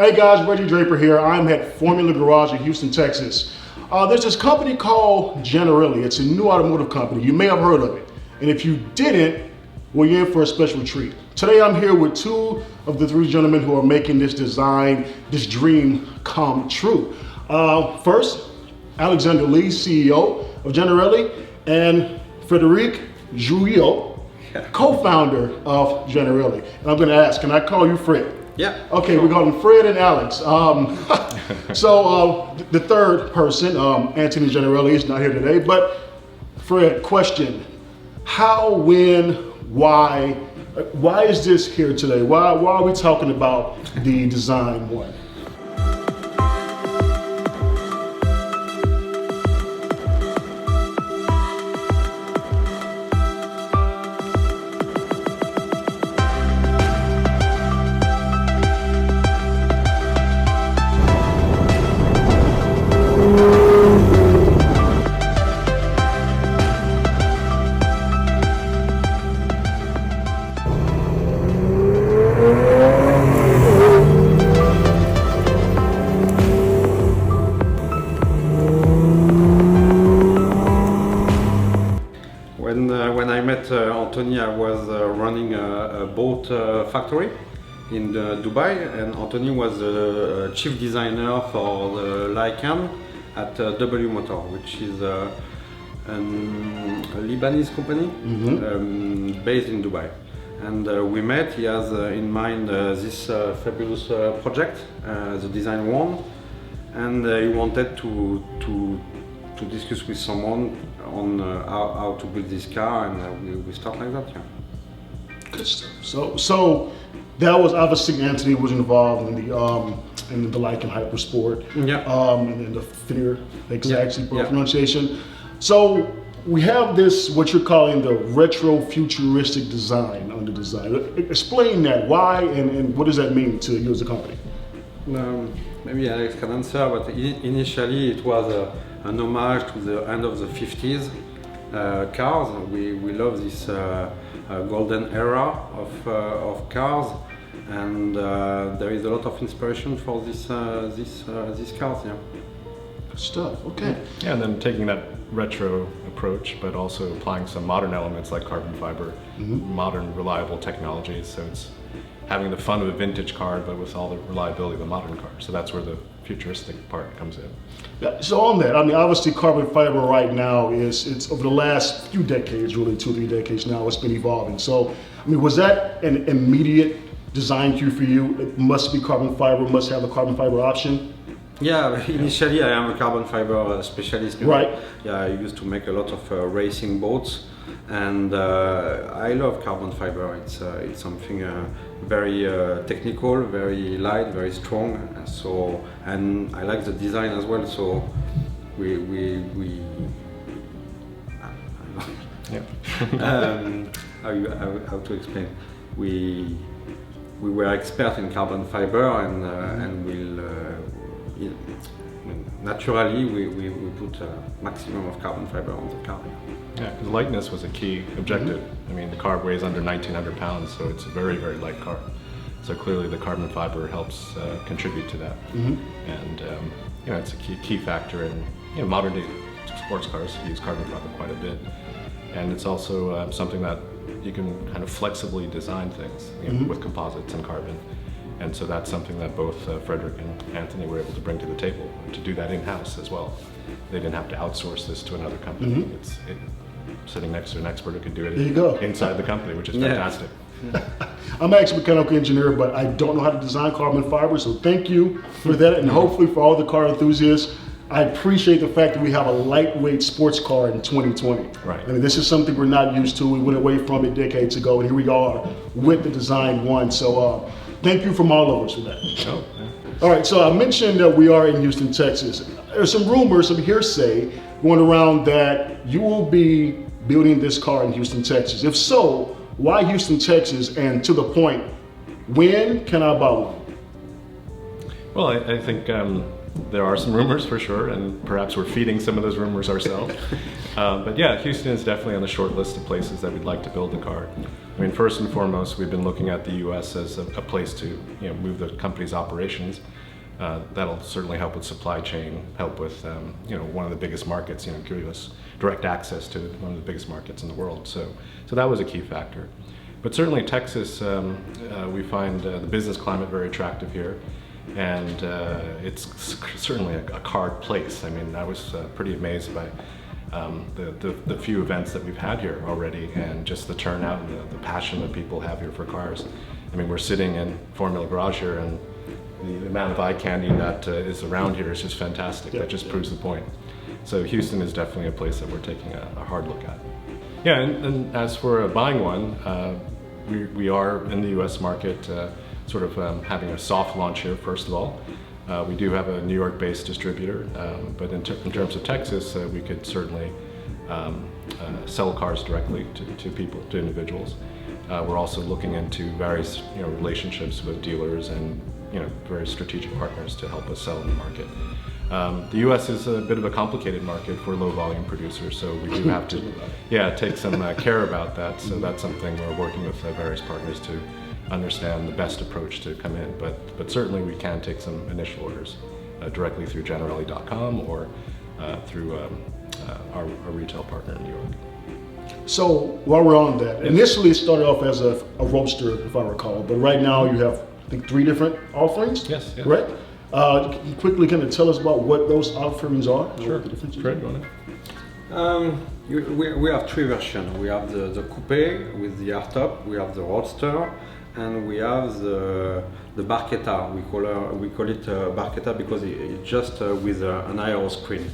Hey guys, Reggie Draper here. I'm at Formula Garage in Houston, Texas. There's this company called Jannarelly. It's a new automotive company. You may have heard of it. And if you didn't, well, you're in for a special treat. Today I'm here with two of the three gentlemen who are making this design, this dream come true. First, Alexander Lee, CEO of Jannarelly, and Frederic Juillot, co-founder of Jannarelly. And I'm gonna ask, can I call you Fred? Yeah. Okay, we call them Fred and Alex. The third person, Anthony Jannarelly, is not here today, but Fred, question, how, when, why is this here today? Why are we talking about the Design-1? When I met Anthony, I was running a boat factory in Dubai, and Anthony was the chief designer for the Lycan at W Motor, which is a Lebanese company based in Dubai. And we met. He has in mind this fabulous project, the Design-1, and he wanted to discuss with someone on how to build this car, and we start like that. Yeah. Good stuff. So that was obviously Anthony was involved in the Lycan Hypersport, and in the Finir, exactly pronunciation. So we have this, what you're calling the retro futuristic design on the design. Explain that, why, and what does that mean to you as a company? Maybe Alex can answer, but initially it was an homage to the end of the 50s cars. We love this golden era of cars, and there is a lot of inspiration for these cars. Yeah. Good stuff. Okay. Yeah, and then taking that retro approach, but also applying some modern elements like carbon fiber, modern reliable technologies. So it's having the fun of a vintage car, but with all the reliability of the modern car. So that's where the futuristic part comes in. Yeah, so on that, I mean, obviously carbon fiber right now it's over the last few decades, really 2 or 3 decades now, it's been evolving. So, I mean, was that an immediate design cue for you? It must be carbon fiber, must have a carbon fiber option? Yeah, initially I am a carbon fiber specialist. Right. Yeah, I used to make a lot of racing boats, and I love carbon fiber. It's something very technical, very light, very strong. So, and I like the design as well. So we how to explain? We were expert in carbon fiber, and naturally we put a maximum of carbon fiber on the car. Yeah, because lightness was a key objective. I mean, the car weighs under 1,900 pounds, so it's a very, very light car. So clearly the carbon fiber helps contribute to that. And it's a key factor in modern day sports cars use carbon fiber quite a bit. And it's also something that you can kind of flexibly design things with composites and carbon. And so that's something that both Frederic and Anthony were able to bring to the table, to do that in-house as well. They didn't have to outsource this to another company. It's sitting next to an expert who could do it inside the company, which is fantastic. I'm actually a mechanical engineer, but I don't know how to design carbon fiber, so thank you for that, and hopefully for all the car enthusiasts, I appreciate the fact that we have a lightweight sports car in 2020. Right. I mean, this is something we're not used to. We went away from it decades ago, and here we are with the Design-1. So thank you from all of us for that. Oh, yeah. All right, so I mentioned that we are in Houston, Texas. There's some rumors, some hearsay going around that you will be building this car in Houston, Texas. If so, why Houston, Texas? And to the point, when can I buy one? Well, I think there are some rumors for sure, and perhaps we're feeding some of those rumors ourselves. But yeah, Houston is definitely on the short list of places that we'd like to build the car. I mean, first and foremost, we've been looking at the U.S. as a place to move the company's operations. That'll certainly help with supply chain, help with one of the biggest markets, give us direct access to one of the biggest markets in the world. So that was a key factor. But certainly Texas, we find the business climate very attractive here, and it's certainly a card place. I mean, I was pretty amazed by the few events that we've had here already, and just the turnout and the passion that people have here for cars. I mean, we're sitting in Formula Garage here, and the amount of eye candy that is around here is just fantastic. That just proves the point. So Houston is definitely a place that we're taking a hard look at. Yeah, and as for buying one, we are in the U.S. market sort of having a soft launch here, first of all. We do have a New York-based distributor, but in terms of Texas, we could certainly sell cars directly to people, to individuals. We're also looking into various relationships with dealers and very strategic partners to help us sell in the market. The U.S. is a bit of a complicated market for low-volume producers, so we do have to take some care about that. So that's something we're working with various partners to understand the best approach to come in. But certainly we can take some initial orders directly through Jannarelly.com or through our retail partner in New York. So while we're on that, initially it started off as a roadster, if I recall, but right now you have, I think, 3 different offerings. Yes. Yeah. Right? Can you quickly kind of tell us about what those offerings are? Sure. Fred, We have 3 versions. We have the coupe with the hardtop, we have the roadster, and we have the barchetta. We call it barchetta because it's just with an aero screen.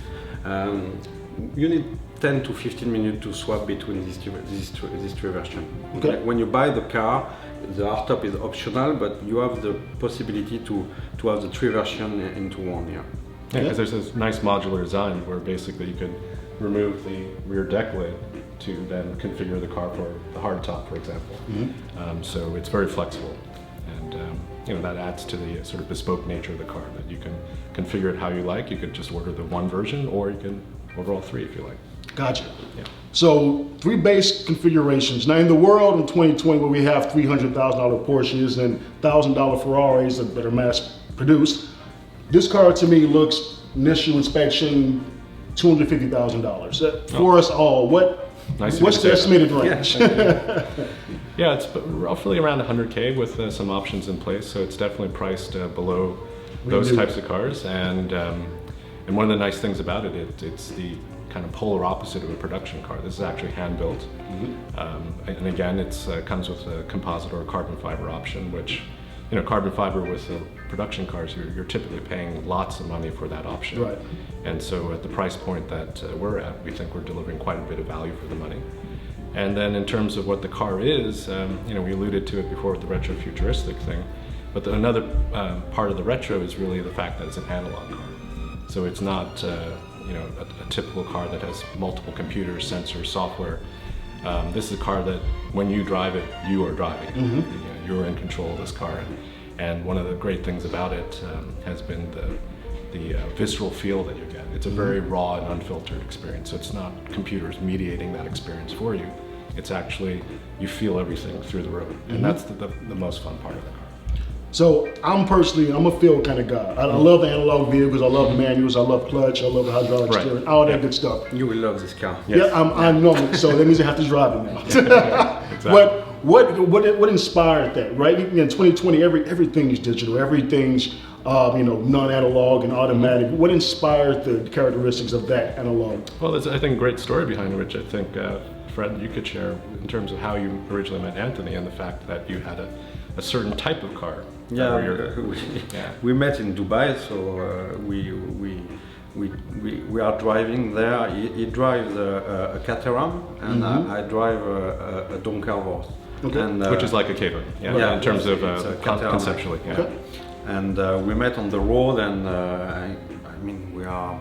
You need 10 to 15 minutes to swap between these three versions. Okay. When you buy the car, the hardtop is optional, but you have the possibility to have the 3 versions into one. Yeah, because there's this nice modular design where basically you could remove the rear deck lid to then configure the car for the hardtop, for example. Mm-hmm. So it's very flexible, and that adds to the sort of bespoke nature of the car, that you can configure it how you like. You could just order the 1 version, or you can order all 3 if you like. Gotcha. Yeah. So 3 base configurations. Now in the world in 2020 where we have $300,000 Porsches and $1,000 Ferraris that are mass produced, this car to me looks, initial inspection, $250,000. For us all, what's the estimated range? Yeah, it's roughly around 100K with some options in place, so it's definitely priced below those types of cars. And one of the nice things about it, it's the kind of polar opposite of a production car. This is actually hand built. Mm-hmm. And again, it comes with a composite or a carbon fiber option, which, carbon fiber with production cars, you're typically paying lots of money for that option. Right. And so at the price point that we're at, we think we're delivering quite a bit of value for the money. And then in terms of what the car is, we alluded to it before with the retro futuristic thing, but another part of the retro is really the fact that it's an analog car. So it's not a typical car that has multiple computers, sensors, software. This is a car that when you drive it, you are driving. Mm-hmm. You're in control of this car. And one of the great things about it has been the visceral feel that you get. It's a very raw and unfiltered experience. So it's not computers mediating that experience for you. It's actually, you feel everything through the road. And that's the most fun part of the car. So I'm a feel kind of guy. I love analog vehicles, I love manuals, I love clutch, I love the hydraulic steering, all that good stuff. You will love this car. Yes. Yeah, I know, so that means I have to drive it now. Exactly. But what inspired that, right? In 2020, everything is digital, everything's non-analog and automatic. What inspired the characteristics of that analog? Well, there's, I think, a great story behind it, which I think, Fred, you could share in terms of how you originally met Anthony and the fact that you had a certain type of car. Yeah, we met in Dubai, so we are driving there. He drives a Caterham, and I drive a Donkervoort. Okay. And, which is like a Caterham, in terms of conceptually. Yeah. Okay. And we met on the road, and I mean, we are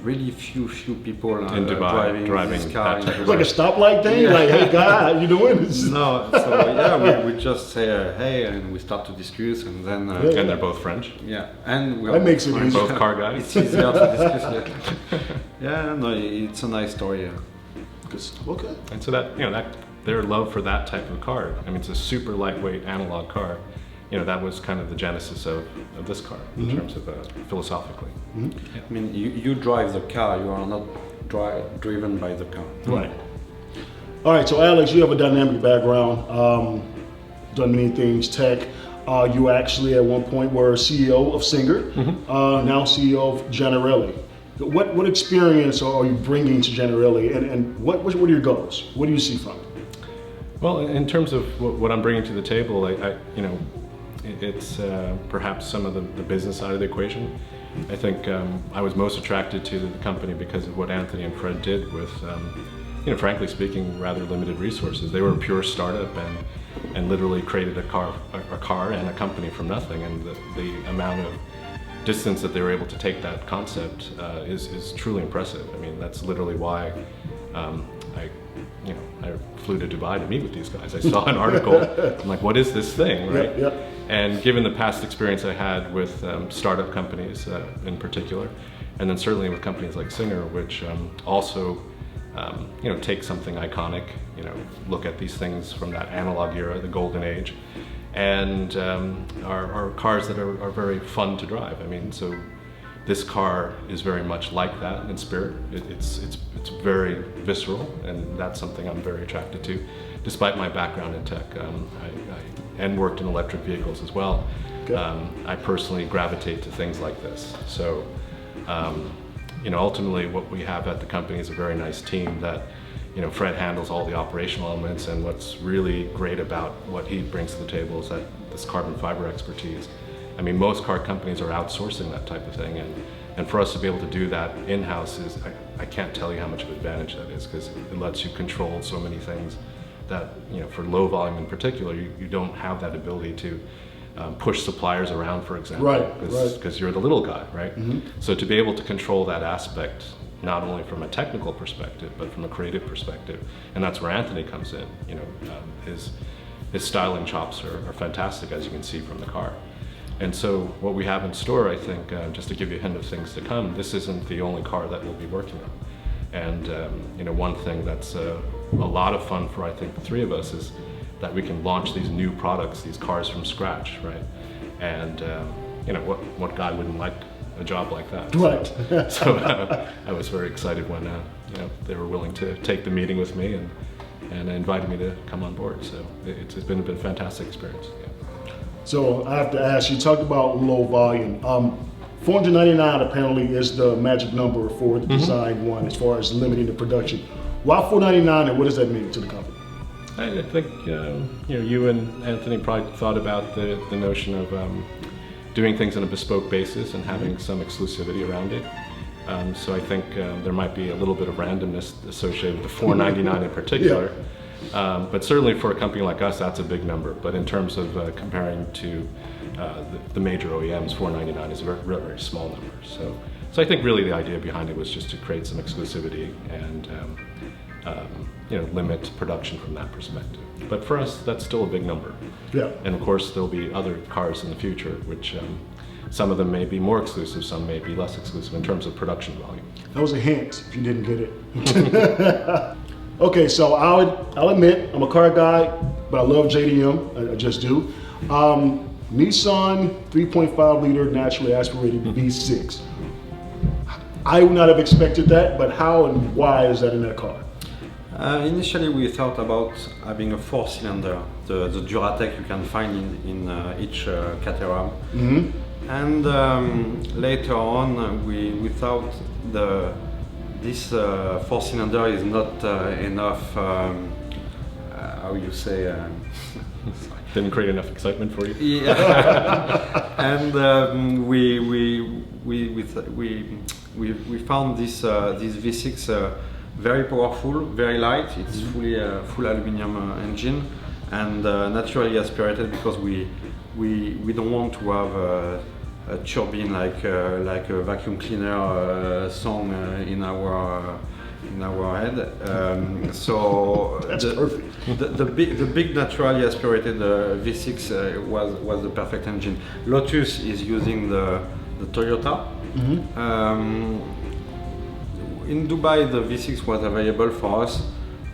really few people in Dubai driving this car. It's like a stoplight thing? Like, hey guy, how you doing? No, so we just say hey, and we start to discuss, and then... and they're both French? Yeah, and we that makes it easy. Both car guys? It's easier to discuss. Yeah, no, it's a nice story. Okay. And so that their love for that type of car, I mean, it's a super lightweight analog car. You know, that was kind of the genesis of this car in terms of philosophically. Yeah. I mean, you drive the car, you are not driven by the car. Right. All right, so Alex, you have a dynamic background, done many things, tech. You actually at one point were CEO of Singer, now CEO of Jannarelly. What experience are you bringing to Jannarelly, and what are your goals? What do you see from it? Well, in terms of what I'm bringing to the table, you know, it's perhaps some of the business side of the equation. I think I was most attracted to the company because of what Anthony and Fred did with, you know, frankly speaking, rather limited resources. They were a pure startup and literally created a car and a company from nothing. And the amount of distance that they were able to take that concept is truly impressive. I mean, that's literally why I flew to Dubai to meet with these guys. I saw an article. I'm like, what is this thing, right? Yep. And given the past experience I had with startup companies in particular, and then certainly with companies like Singer, which also you know, take something iconic, you know, look at these things from that analog era, the golden age, and are cars that are very fun to drive. I mean, so this car is very much like that in spirit. It's very visceral, and that's something I'm very attracted to. Despite my background in tech, and worked in electric vehicles as well, okay. I personally gravitate to things like this. So, you know, ultimately what we have at the company is a very nice team that, you know, Fred handles all the operational elements, and what's really great about what he brings to the table is that this carbon fiber expertise. I mean, most car companies are outsourcing that type of thing, and for us to be able to do that in-house is, I can't tell you how much of an advantage that is, because it lets you control so many things that, you know, for low volume in particular, you don't have that ability to push suppliers around, for example, because you're the little guy, right? So to be able to control that aspect, not only from a technical perspective, but from a creative perspective, and that's where Anthony comes in. You know, his styling chops are fantastic, as you can see from the car. And so what we have in store, I think, just to give you a hint of things to come, this isn't the only car that we'll be working on. And you know, one thing that's a lot of fun for, I think, the three of us is that we can launch these new products, these cars from scratch, right? And you know, what guy wouldn't like a job like that? Right. So I was very excited when you know, they were willing to take the meeting with me and invited me to come on board. So it's been a fantastic experience. Yeah. So I have to ask, you talked about low volume. 499 apparently is the magic number for the Design-1 as far as limiting the production. Why 499, and what does that mean to the company? I think you know, you and Anthony probably thought about the notion of doing things on a bespoke basis and having some exclusivity around it. So I think there might be a little bit of randomness associated with the 499 in particular. Yeah. But certainly for a company like us, that's a big number. But in terms of comparing to the major OEMs, 499 is a very, very small number. So I think really the idea behind it was just to create some exclusivity and you know, limit production from that perspective. But for us, that's still a big number. Yeah. And of course, there'll be other cars in the future, which some of them may be more exclusive, some may be less exclusive in terms of production volume. That was a hint, if you didn't get it. Okay, so I'll admit, I'm a car guy, but I love JDM, I just do. Nissan 3.5 liter naturally aspirated V6. I would not have expected that, but how and why is that in that car? Initially we thought about having a 4-cylinder, the Duratec you can find in each Caterham. And later on we thought this 4-cylinder is not enough, how you say, didn't create enough excitement for you? Yeah. And we found this V6 very powerful, very light. It's fully full aluminum engine and naturally aspirated, because we don't want to have a turbine like a vacuum cleaner song in our head. So that's perfect. The big naturally aspirated V6 was the perfect engine. Lotus is using the Toyota. In Dubai, the V6 was available for us,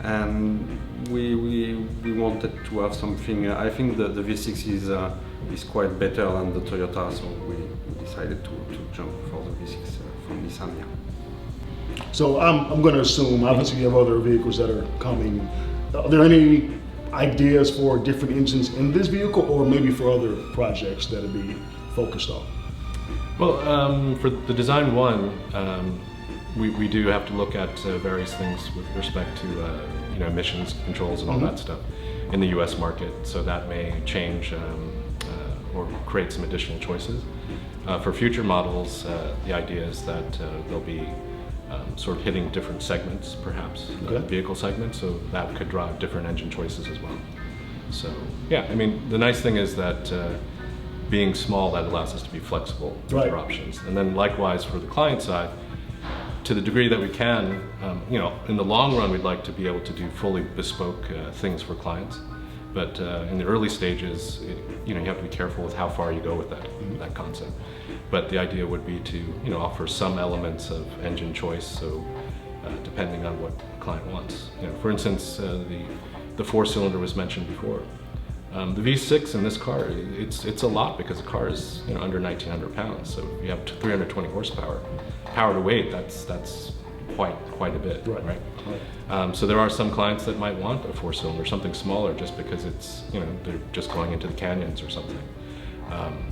and we wanted to have something. I think the V6 is quite better than the Toyota, so we decided to jump for the V6 from Nissan. Yeah. So I'm going to assume, obviously, you have other vehicles that are coming. Are there any ideas for different engines in this vehicle, or maybe for other projects that will be focused on? Well, for the Design-1, we do have to look at various things with respect to emissions controls and all that stuff in the U.S. market. So that may change or create some additional choices. For future models, the idea is that they'll be sort of hitting different segments, perhaps, vehicle segments, so that could drive different engine choices as well. So yeah, I mean, the nice thing is that being small, that allows us to be flexible with our options. And then likewise for the client side, to the degree that we can, in the long run, we'd like to be able to do fully bespoke things for clients. But in the early stages, you have to be careful with how far you go with that concept. But the idea would be to offer some elements of engine choice, so depending on what the client wants. For instance, the 4-cylinder was mentioned before. The V6 in this car, it's a lot because the car is under 1,900 pounds. So if you have 320 horsepower, power to weight, that's quite a bit, right? So there are some clients that might want a 4-cylinder, something smaller, just because it's they're just going into the canyons or something.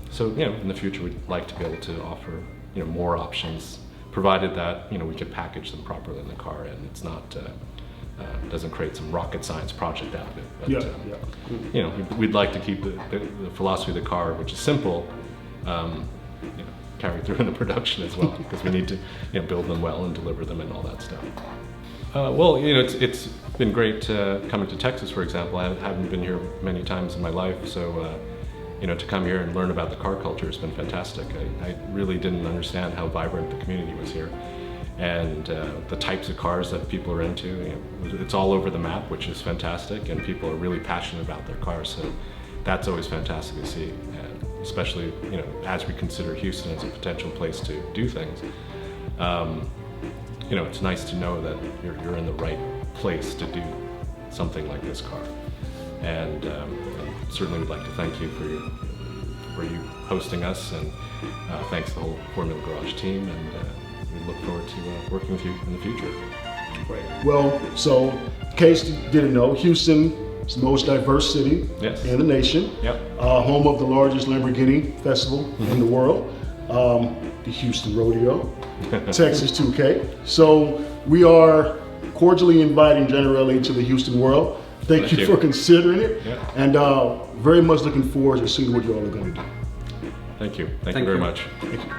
So in the future we'd like to be able to offer more options, provided that we could package them properly in the car and it's not doesn't create some rocket science project out of it. But, we'd like to keep the philosophy of the car, which is simple, carry through in the production as well, because we need to build them well and deliver them and all that stuff. Well, it's been great coming to Texas, for example. I haven't been here many times in my life, so to come here and learn about the car culture has been fantastic. I really didn't understand how vibrant the community was here. And the types of cars that people are into, it's all over the map, which is fantastic, and people are really passionate about their cars, so that's always fantastic to see, and especially as we consider Houston as a potential place to do things. It's nice to know that you're in the right place to do something like this car, and certainly would like to thank you for you hosting us, and thanks to the whole Formula Garage team, and we look forward to working with you in the future. Right. Well, so in case you didn't know, Houston is the most diverse city in the nation. Yep. Home of the largest Lamborghini festival in the world, the Houston Rodeo, Texas 2K. So we are cordially inviting Jannarelly to the Houston world. Thank you for considering it, and very much looking forward to seeing what you all are going to do. Thank you. Thank you very much. Thank you.